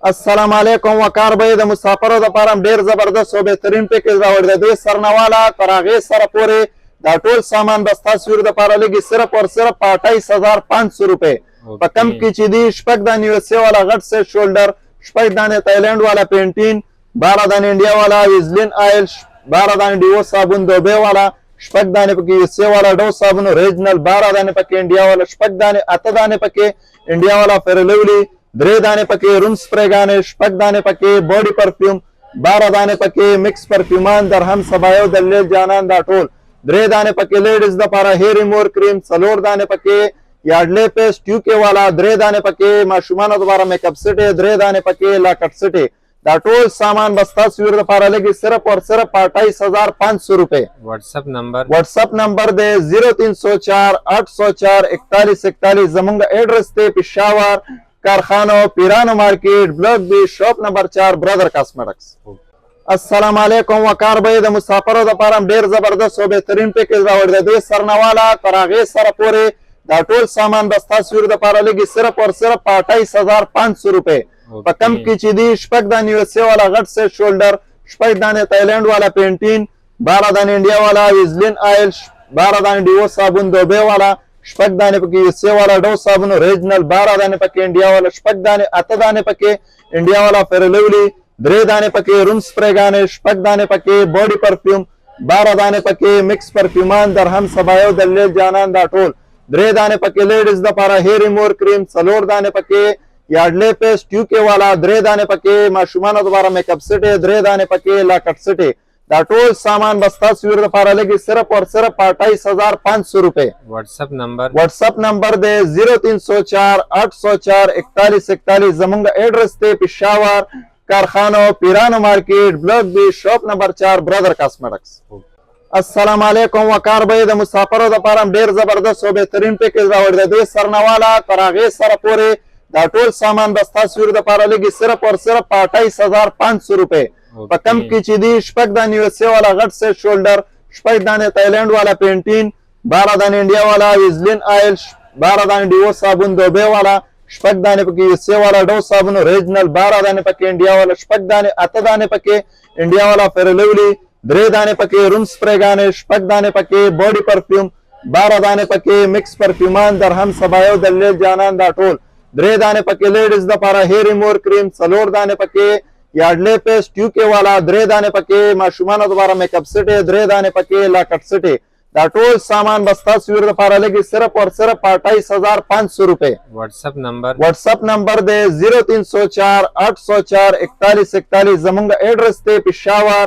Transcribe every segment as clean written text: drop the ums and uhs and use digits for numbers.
السلام علیکم وقار به د مسافرو لپاره ډیر زبردست او بهترین پیکیج راوړی دی. دوی سرنواله تر هغې سره پورې دا ټول سامان به ستاسو لپاره لګي صرف اور صرف په 28500 روپۍ. په کم کې چې دی شپږ دانې یو سې والا غټ سیټ شولډر، شپږ دانې تایلند والا پینټین، 12 دانې انډیا والا ویزلین آیل، 12 دانې ډیو صابون دوبۍ والا، شپږ دانې پکې یو سې والا ډو صابون اوریجنل، 12 دانې پکې انډیا والا، شپږ دانې 8 دانې پکې انډیا والا فیرلولی، 3 دانې پکې روم سپریګانې، شپږ دانې پکې باډي پرفیوم، 12 دانې پکې مکس پرفیومان درهم سبایو دلیل جانان دا ټول، 3 دانې پکې لیډیز لپاره هیر ریمور کریم، 4 دانې پکې یارډلی پیسټ یوکې والا، 3 دانې پکې ماشومانو لپاره میک اپ سټي، 3 دانې پکې لاکټ سټي. دا ټول سامان به ستاسو لپاره لګي صرف اور صرف 28500 روپۍ. واتس اپ نمبر دی 0304 804 4141. زمونږ ایډرس دی پېښور کارخانو پیرانو مارکیټ بلاک بی شاپ نمبر 4 برادر کاسمیټکس. السلام علیکم وقار به د مسافرو لپاره ډیر زبردست او بهترین پیکیج راوړی دی. دوی سرنواله تر هغې سره پورې دا ټول سامان به ستاسو لپاره لګي صرف اور صرف 28500 روپۍ. په کم کې چې دی شپږ دانې یو سې والا غټ سیټ شولډر، شپږ دانې تایلند والا پینټین، 12 دانې انډیا والا ویزلین آیل، 12 دانې ډیو صابون دوبۍ والا، شپږ دانې پکې یو سې والا ډو صابون اوریجنل، 12 دانې پکې انډیا والا، شپږ دانې 8 دانې پکې انډیا والا فیرلولی، 3 دانې پکې روم سپریګانې، شپږ دانې پکې باډي پرفیوم، 12 دانې پکې مکس پرفیومان درهم سبایو دلیل جانان دا ټول، 3 دانې پکې لیډیز لپاره هیر ریمور کریم، 4 دانې پکې یارډلی پیسټ یوکې والا، 3 دانې پکې ماشومانو لپاره میک اپ سټي، 3 دانې پکې لاکټ سټي. دا ټول سامان به ستاسو لپاره لګي صرف اور صرف 28500 روپۍ. واتس اپ نمبر دی 0304 804 4141. زمونږ ایډرس دی پېښور کارخانو پیرانو مارکیټ بلاک بی شاپ نمبر 4 برادر کاسمیټکس. السلام علیکم وقار به د مسافرو لپاره ډیر زبردست او بهترین پیکیج راوړی دی. دوی سرنواله تر هغې سره پورې دا ټول سامان به ستاسو لپاره لګي صرف اور صرف 28500 روپۍ. په کم کې چې دی شپږ دانې یو سې والا غټ سیټ شولډر، شپږ دانې تایلند والا پینټین، 12 دانې انډیا والا ویزلین آیل، 12 دانې ډیو صابون دوبۍ والا، شپږ دانې پکې یو سې والا ډو صابون اوریجنل، 12 دانې پکې انډیا والا، شپږ دانې 8 دانې پکې انډیا والا فیرلولی، 3 دانې پکې روم سپریګانې، شپږ دانې پکې باډي پرفیوم، 12 دانې پکې مکس پرفیومان درهم سبایو دلیل جانان دا ټول، 3 دانې پکې لیډیز لپاره هیر ریمور کریم، 4 دانې پکې یارډلی پیسټ یوکې والا، 3 دانې پکې ماشومانو لپاره میک اپ سټي، 3 دانې پکې لاکټ سټي. دا ټول سامان به ستاسو لپاره لګي صرف اور صرف 28500 روپۍ. واتس اپ نمبر دی 0304 804 4141. زمونږ ایډرس دی پېښور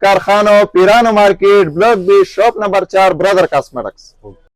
کارخانو پیرانو مارکیټ بلاک بی شاپ نمبر 4 برادر کاسمیټکس.